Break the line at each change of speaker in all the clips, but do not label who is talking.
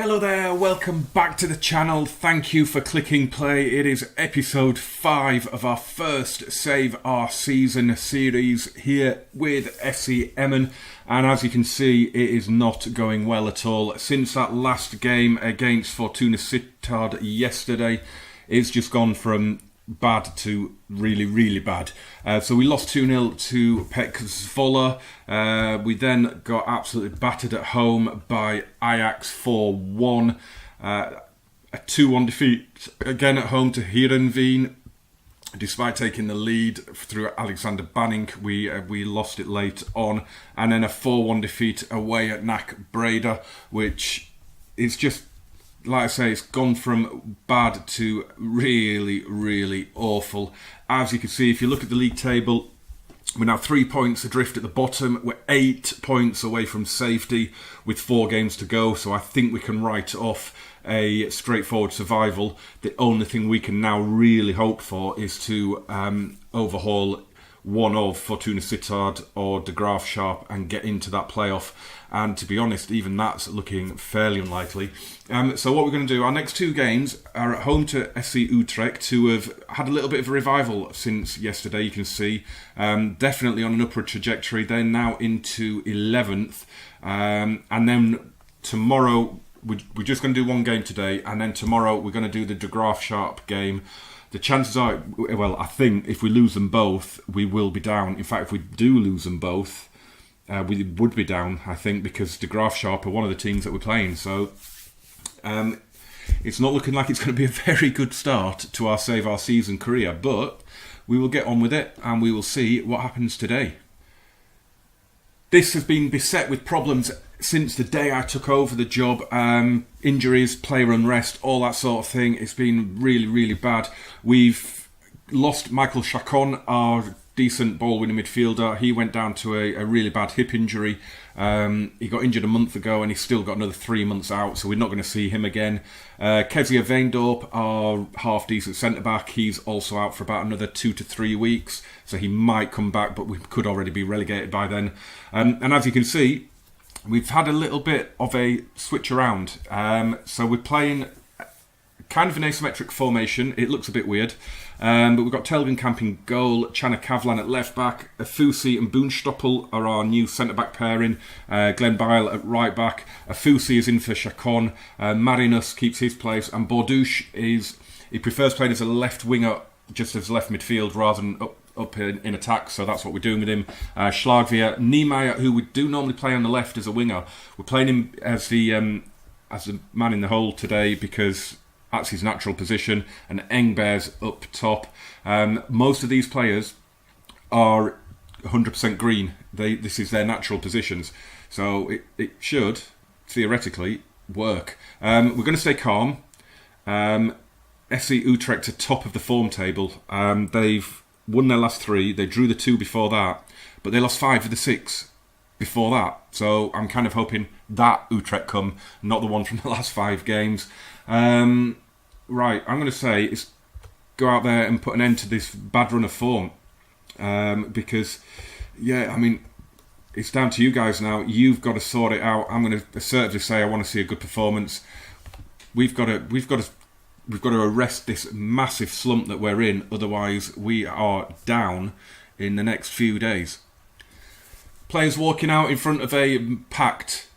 Hello there, welcome back to the channel. Thank you for clicking play. It is episode 5 of our first Save Our Season series here with FC Emmen. And as you can see, it is not going well at all. Since that last game against Fortuna Sittard yesterday, it's just gone from bad to really bad. So we lost 2-0 to Pek Zwolle. We then got absolutely battered at home by Ajax 4-1. A 2-1 defeat again at home to Heerenveen. Despite taking the lead through Alexander Banning, we lost it late on. And then a 4-1 defeat away at NAC Breda, which is just, like I say, it's gone from bad to really awful. As you can see, if you look at the league table, we're now 3 points adrift at the bottom. We're 8 points away from safety with 4 games to go. So I think we can write off a straightforward survival. The only thing we can now really hope for is to overhaul one of Fortuna Sittard or De Graaf Sharp and get into that playoff. And to be honest, even that's looking fairly unlikely. So what we're going to do, our next 2 games are at home to FC Utrecht, who have had a little bit of a revival since yesterday, you can see. Definitely on an upward trajectory. They're now into 11th. And then tomorrow, we're just going to do one game today. And then tomorrow, we're going to do the De Graaf Sharp game. The chances are, well, I think if we lose them both, we will be down. In fact, if we do lose them both, we would be down, I think, because De Graaf Sharp are one of the teams that we're playing. So it's not looking like it's going to be a very good start to our Save Our Season career, but we will get on with it and we will see what happens today. This has been beset with problems since the day I took over the job. Injuries, player unrest, all that sort of thing. It's been really bad. We've lost Michael Chacon, our decent ball-winning midfielder. He went down to a really bad hip injury. He got injured a month ago and he's still got another 3 months out, so we're not going to see him again. Kezia Veendorp, our half-decent centre-back, he's also out for about another 2 to 3 weeks, so he might come back, but we could already be relegated by then. And as you can see, we've had a little bit of a switch around. So we're playing kind of an asymmetric formation. It looks a bit weird. But we've got Telgenkamp in goal, Chana Kavlan at left back, Afusi and Boonstoppel are our new centre-back pairing, Glenn Bile at right back, Afusi is in for Chacon, Marinus keeps his place, and Bordouche he prefers playing as a left winger, just as left midfield rather than up in attack, so that's what we're doing with him. Schlagvier, Niemeyer, who we do normally play on the left as a winger, we're playing him as the man in the hole today because that's his natural position, and Engber's up top. Most of these players are 100% green. This is their natural positions, so it should theoretically work. We're going to stay calm. FC Utrecht are top of the form table. They've won their last 3. They drew the 2 before that, but they lost 5 of the 6 before that. So I'm kind of hoping that Utrecht come, not the one from the last 5 games. Right, I'm going to say is go out there and put an end to this bad run of form. Because, yeah, I mean, it's down to you guys now. You've got to sort it out. I'm going to assertively say I want to see a good performance. We've got to arrest this massive slump that we're in. Otherwise, we are down in the next few days. Players walking out in front of a packed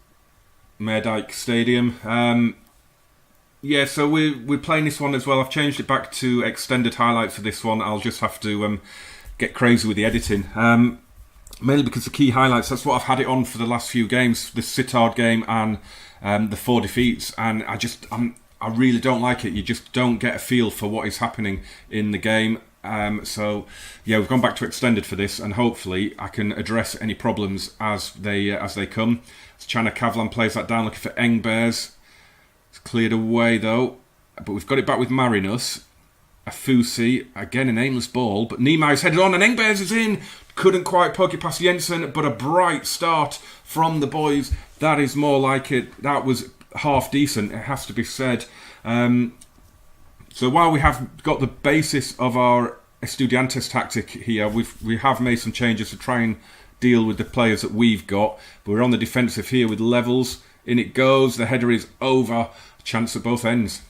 Meerdijk Stadium. Yeah, so we're playing this one as well. I've changed it back to extended highlights for this one. I'll just have to get crazy with the editing. Mainly because the key highlights, that's what I've had it on for the last few games. The Sittard game and the 4 defeats. And I really don't like it. You just don't get a feel for what is happening in the game. So yeah, we've gone back to extended for this, and hopefully I can address any problems as they come. So Chana Kavlan plays that down, looking for Engber's. It's cleared away though, but we've got it back with Marinus. Afusi, again an aimless ball, but Niemeyer's headed on and Engber's is in. Couldn't quite poke it past Jensen, but a bright start from the boys. That is more like it. That was half decent, it has to be said. So while we have got the basis of our Estudiantes tactic here, we have made some changes to try and deal with the players that we've got. But we're on the defensive here with Levels In it goes. The header is over. Chance at both ends.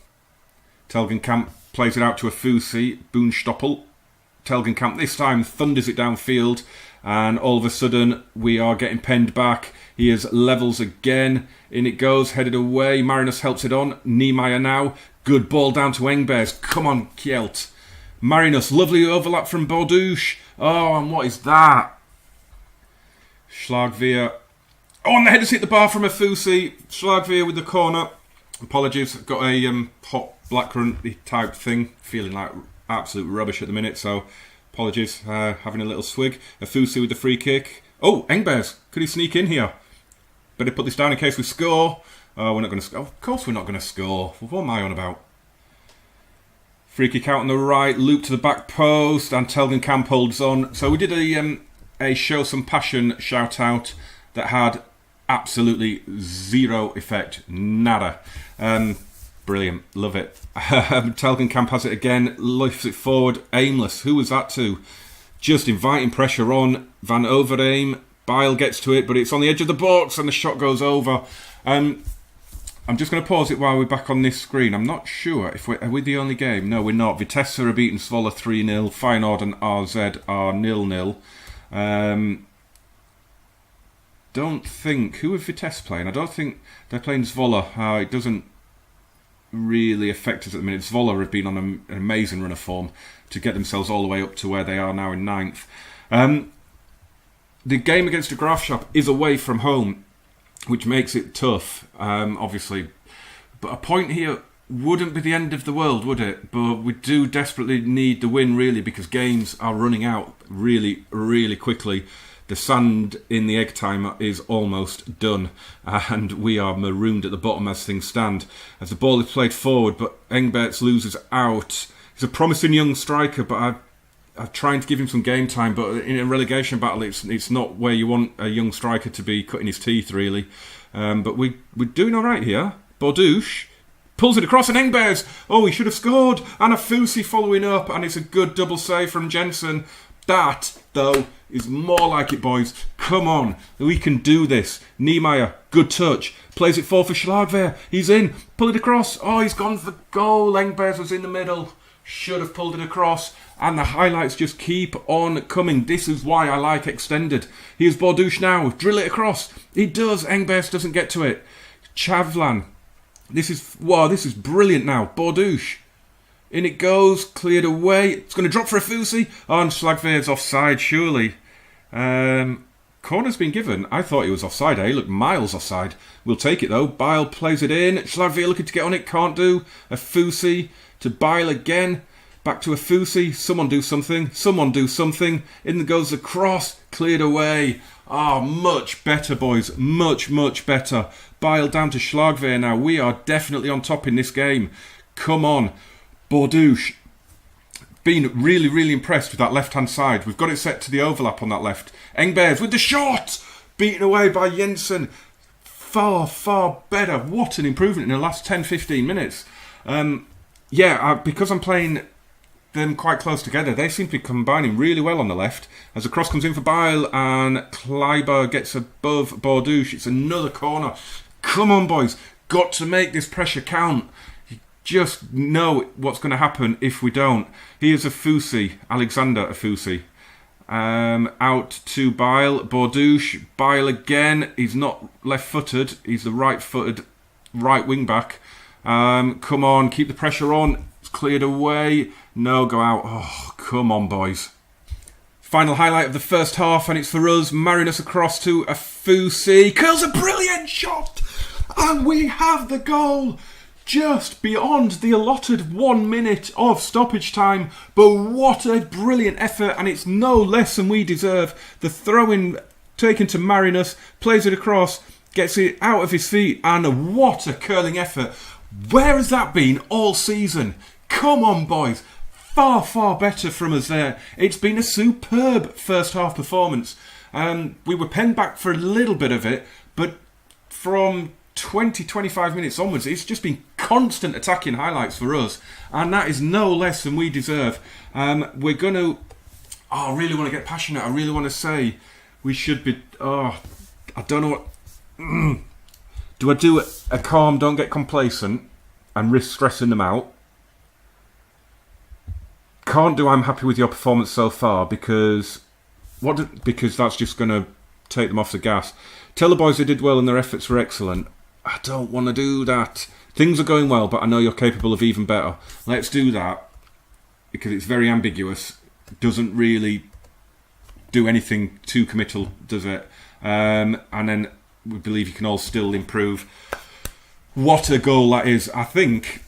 Telgenkamp plays it out to a Fusi. Boonstoppel. Telgenkamp this time thunders it downfield. And all of a sudden, we are getting penned back. He is levels again. In it goes, headed away. Marinus helps it on. Niemeyer now. Good ball down to Engbergs. Come on, Kjelt. Marinus, lovely overlap from Bordouche. Oh, and what is that? Schlagveer. Oh, and the header's hit the bar from a Fusi. Schlagveer with the corner. Apologies, I've got a hot blackcurrant type thing. Feeling like absolute rubbish at the minute, so apologies. Having a little swig. A Fusi with the free kick. Oh, Engbergs. Could he sneak in here? Better put this down in case we score. Oh, we're not going to score. Of course we're not going to score. What am I on about? Free kick out on the right, loop to the back post, and Telgenkamp holds on. So we did a show some passion shout out that had absolutely zero effect, nada. Brilliant, love it. Telgenkamp has it again, lifts it forward, aimless. Who was that to? Just inviting pressure on. Van Overeem, Bile gets to it, but it's on the edge of the box, and the shot goes over. I'm just going to pause it while we're back on this screen. I'm not sure if are we the only game. No, we're not. Vitesse are beaten Zwolle 3-0. Feyenoord and RZ are 0-0. Don't think... Who are Vitesse playing? I don't think they're playing Zwolle. It doesn't really affect us at the minute. Zwolle have been on an amazing run of form to get themselves all the way up to where they are now in 9th. The game against the Graafschap is away from home, which makes it tough, obviously. But a point here wouldn't be the end of the world, would it? But we do desperately need the win, really, because games are running out really, really quickly. The sand in the egg timer is almost done, and we are marooned at the bottom as things stand. As the ball is played forward, but Engberts loses out. He's a promising young striker, but I'm trying to give him some game time, but in a relegation battle, it's not where you want a young striker to be cutting his teeth, really. But we're doing all right here. Bordouche pulls it across, and Engbergs, oh, he should have scored. And a Fusi following up, and it's a good double save from Jensen. That, though, is more like it, boys. Come on, we can do this. Niemeyer, good touch. Plays it forward for Schlagveer. He's in. Pull it across. Oh, he's gone for goal. Engbergs was in the middle. Should have pulled it across. And the highlights just keep on coming. This is why I like extended. Here's Bordouche now. Drill it across. He does. Engbergs doesn't get to it. Chavlan. This is brilliant now. Bordouche. In it goes. Cleared away. It's going to drop for a Fusi. Oh, and Schlagveer's offside, surely. Corner's been given. I thought he was offside, He looked miles offside. We'll take it, though. Bile plays it in. Schlagveer looking to get on it. Can't do. A Fusi to Bile again. Back to a Fusi. Someone do something. Someone do something. In goes the cross. Cleared away. Ah, much better, boys. Much, much better. Bile down to Schlagveer now. We are definitely on top in this game. Come on. Bordouche. Been really, really impressed with that left-hand side. We've got it set to the overlap on that left. Engbergs with the shot. Beaten away by Jensen. Far, far better. What an improvement in the last 10-15 minutes. Because I'm playing them quite close together, they seem to be combining really well on the left. As the cross comes in for Bile and Kleiber gets above Bordouche, it's another corner. Come on, boys. Got to make this pressure count. You just know what's going to happen if we don't. Here's a Fusi, Alexander Afusi. Out to Bile, Bordouche, Bile again. He's not left-footed. He's the right-footed right wing-back. Come on, keep the pressure on. It's cleared away. No, go out. Oh, come on, boys. Final highlight of the first half, and it's for us. Marinus across to a Fusi. Curls a brilliant shot. And we have the goal. Just beyond the allotted 1 minute of stoppage time. But what a brilliant effort, and it's no less than we deserve. The throw-in taken to Marinus, plays it across, gets it out of his feet, and what a curling effort. Where has that been all season? Come on, boys. Far, far better from us there. It's been a superb first half performance. We were penned back for a little bit of it, but from 20-25 minutes onwards, it's just been constant attacking highlights for us, and that is no less than we deserve. We're going to... I really want to get passionate. I really want to say we should be... I don't know what... Do I do a calm, don't get complacent, and risk stressing them out? Can't do I'm happy with your performance so far because that's just going to take them off the gas. Tell the boys they did well and their efforts were excellent. I don't want to do that. Things are going well, but I know you're capable of even better. Let's do that because it's very ambiguous. Doesn't really do anything too committal, does it? And then we believe you can all still improve. What a goal that is. I think,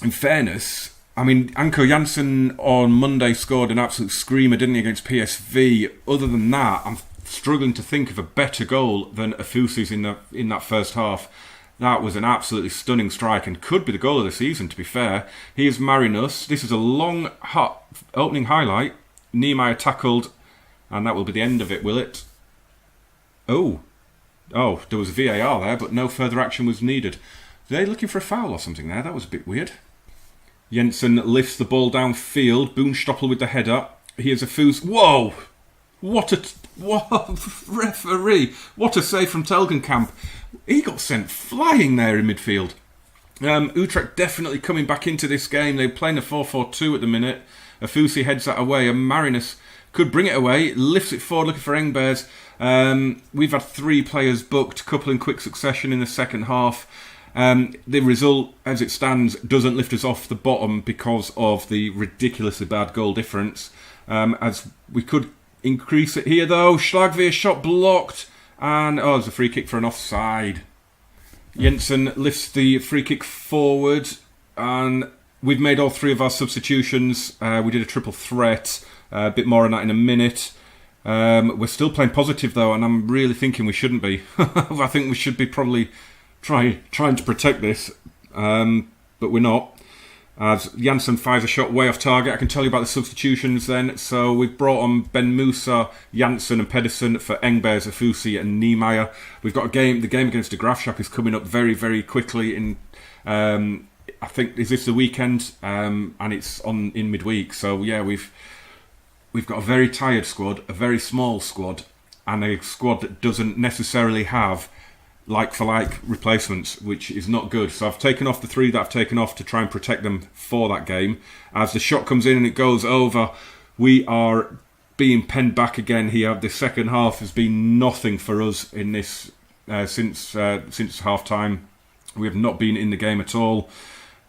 in fairness, I mean, Anko Janssen on Monday scored an absolute screamer, didn't he, against PSV? Other than that, I'm struggling to think of a better goal than Afusi's in that first half. That was an absolutely stunning strike and could be the goal of the season, to be fair. He is Marinus. This is a long, hot opening highlight. Niemeyer tackled, and that will be the end of it, will it? Oh, there was a VAR there, but no further action was needed. Are they looking for a foul or something there? That was a bit weird. Jensen lifts the ball downfield. Boonstoppel with the header. Here's a foos. Whoa! What referee! What a save from Telgenkamp. He got sent flying there in midfield. Utrecht definitely coming back into this game. They're playing a 4-4-2 at the minute. Afusi heads that away, and Marinus could bring it away. Lifts it forward, looking for Engbergs. We've had 3 players booked, couple in quick succession in the second half. The result, as it stands, doesn't lift us off the bottom because of the ridiculously bad goal difference. As we could increase it here, though. Schlagveer shot blocked, and there's a free kick for an offside. Jensen lifts the free kick forward, and we've made all 3 of our substitutions. We did a triple threat. A bit more on that in a minute. We're still playing positive, though, and I'm really thinking we shouldn't be. I think we should be probably trying to protect this, but we're not. As Janssen fires a shot way off target. I can tell you about the substitutions then. So we've brought on Ben Musa, Janssen and Pedersen for Engbergs, Afusi and Niemeyer. We've got the game against the Graafschap is coming up very, very quickly in, I think, is this the weekend? And it's in midweek. So yeah, we've got a very tired squad, a very small squad, and a squad that doesn't necessarily have like-for-like replacements, which is not good. So I've taken off the 3 that I've taken off to try and protect them for that game. As the shot comes in and it goes over, we are being penned back again here. The second half has been nothing for us in this since half-time. We have not been in the game at all.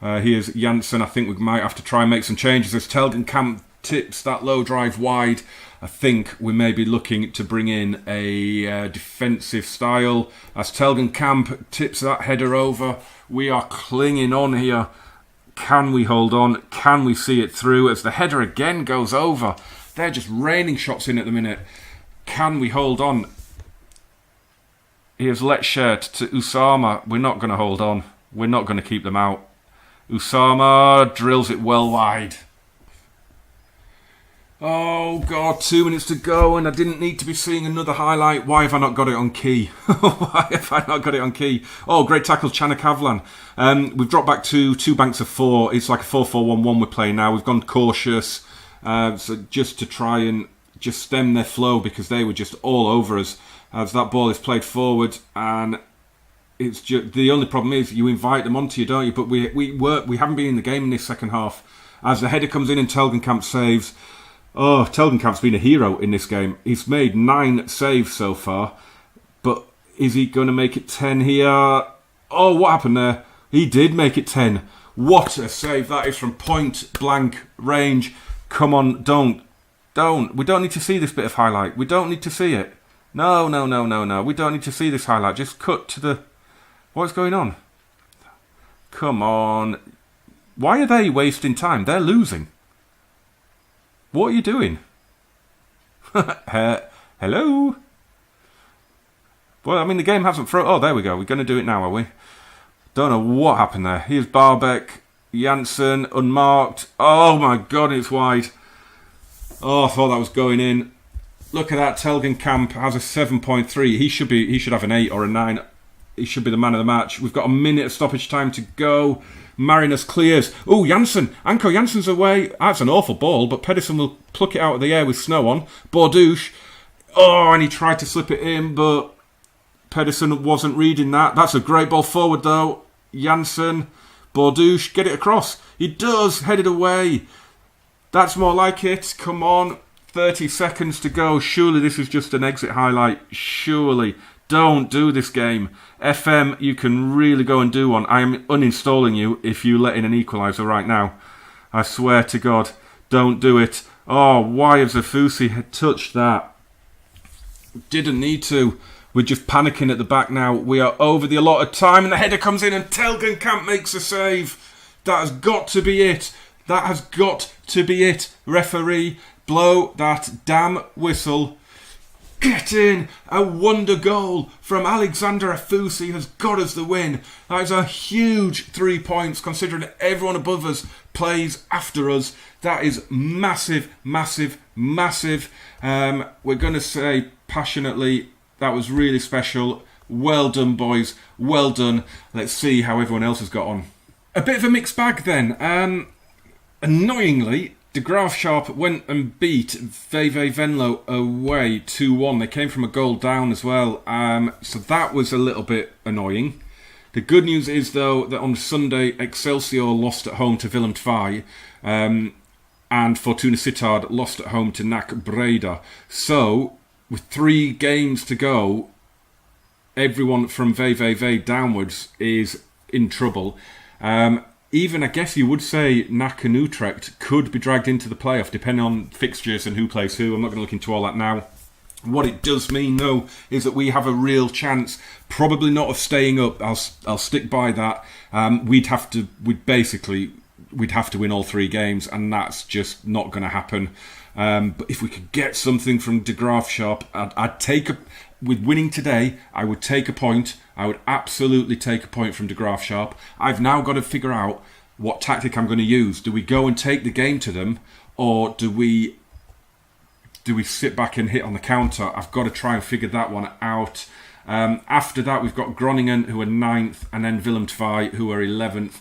Here's Janssen. I think we might have to try and make some changes as Telgenkamp tips that low drive wide. I think we may be looking to bring in a defensive style. As Telgenkamp tips that header over, we are clinging on here. Can we hold on? Can we see it through? As the header again goes over, they're just raining shots in at the minute. Can we hold on? Here's Letshirt to Usama. We're not going to hold on. We're not going to keep them out. Usama drills it well wide. Oh God, 2 minutes to go and I didn't need to be seeing another highlight. Why have I not got it on key? Why have I not got it on key? Oh, great tackle, Chanakavlan. We've dropped back to 2 banks of 4. It's like a 4-4-1-1 we're playing now. We've gone cautious. So just to try and just stem their flow because they were just all over us as that ball is played forward. And it's just, the only problem is you invite them onto you, don't you? But we haven't been in the game in this second half. As the header comes in and Telgenkamp saves. Oh, Telgenkamp's been a hero in this game. He's made 9 saves so far. But is he going to make it 10 here? Oh, what happened there? He did make it 10. What a save that is from point blank range. Come on, don't. We don't need to see this bit of highlight. We don't need to see it. No. We don't need to see this highlight. Just cut to the... What's going on? Come on. Why are they wasting time? They're losing. What are you doing? Hello? Well, I mean, the game hasn't frozen. Oh, there we go. We're going to do it now, are we? Don't know what happened there. Here's Barbeck. Janssen, unmarked. Oh, my God, it's wide. Oh, I thought that was going in. Look at that. Telgenkamp has a 7.3. He should have an 8 or a 9. He should be the man of the match. We've got a minute of stoppage time to go. Marinus clears. Oh, Janssen. Anko Janssen's away. That's an awful ball, but Pedersen will pluck it out of the air with snow on. Bordouche. Oh, and he tried to slip it in, but Pedersen wasn't reading that. That's a great ball forward though. Janssen, Bordouche, get it across. He does, headed away. That's more like it. Come on, 30 seconds to go. Surely this is just an exit highlight. Surely. Don't do this game. FM, you can really go and do one. I am uninstalling you if you let in an equaliser right now. I swear to God, don't do it. Oh, why has Zafusi had touched that? Didn't need to. We're just panicking at the back now. We are over the allotted time and the header comes in and Telgenkamp makes a save. That has got to be it. That has got to be it. Referee, blow that damn whistle. Get in! A wonder goal from Alexander Afusi has got us the win. That is a huge 3 points considering everyone above us plays after us. That is massive, massive, massive. We're going to say passionately, that was really special. Well done, boys. Well done. Let's see how everyone else has got on. A bit of a mixed bag then. Annoyingly, De Graafschap went and beat VV Venlo away 2-1. They came from a goal down as well. So that was a little bit annoying. The good news is, though, that on Sunday, Excelsior lost at home to Willem II. And Fortuna Sittard lost at home to NAC Breda. So, with 3 games to go, everyone from VVV downwards is in trouble. Even, I guess you would say, NAC and Utrecht could be dragged into the playoff, depending on fixtures and who plays who. I'm not going to look into all that now. What it does mean, though, is that we have a real chance, probably not of staying up. I'll stick by that. We'd have to win all 3 games, and that's just not going to happen. But if we could get something from De Graafschap, I'd take with winning today, I would take a point. I would absolutely take a point from De Graafschap. I've now got to figure out what tactic I'm going to use. Do we go and take the game to them, or do we sit back and hit on the counter? I've got to try and figure that one out. After that, we've got Groningen, who are 9th, and then Willem II, who are 11th.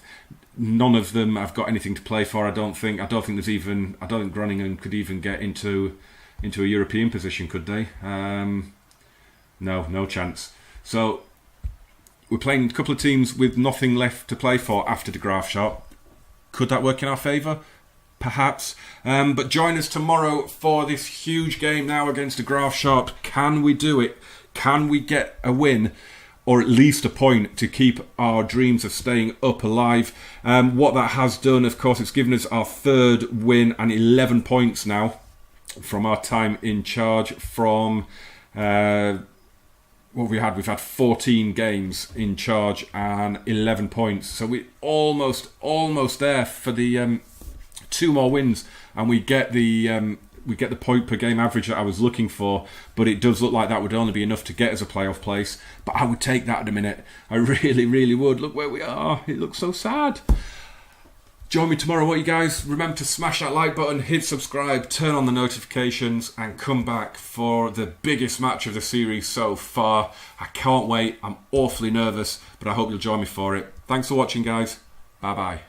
None of them have got anything to play for. I don't think Groningen could even get into a European position, could they? No chance. So we're playing a couple of teams with nothing left to play for after De Graafschap. Could that work in our favour? Perhaps. But join us tomorrow for this huge game now against De Graafschap. Can we do it? Can we get a win? Or at least a point to keep our dreams of staying up alive. What that has done, of course, it's given us our 3rd win and 11 points now from our time in charge from... what we had? We've had 14 games in charge and 11 points. So we're almost there for the 2 more wins, and we get the point per game average that I was looking for. But it does look like that would only be enough to get us a playoff place. But I would take that in a minute. I really, really would. Look where we are. It looks so sad. Join me tomorrow, won't you guys? Remember to smash that like button, hit subscribe, turn on the notifications, and come back for the biggest match of the series so far. I can't wait. I'm awfully nervous, but I hope you'll join me for it. Thanks for watching, guys. Bye-bye.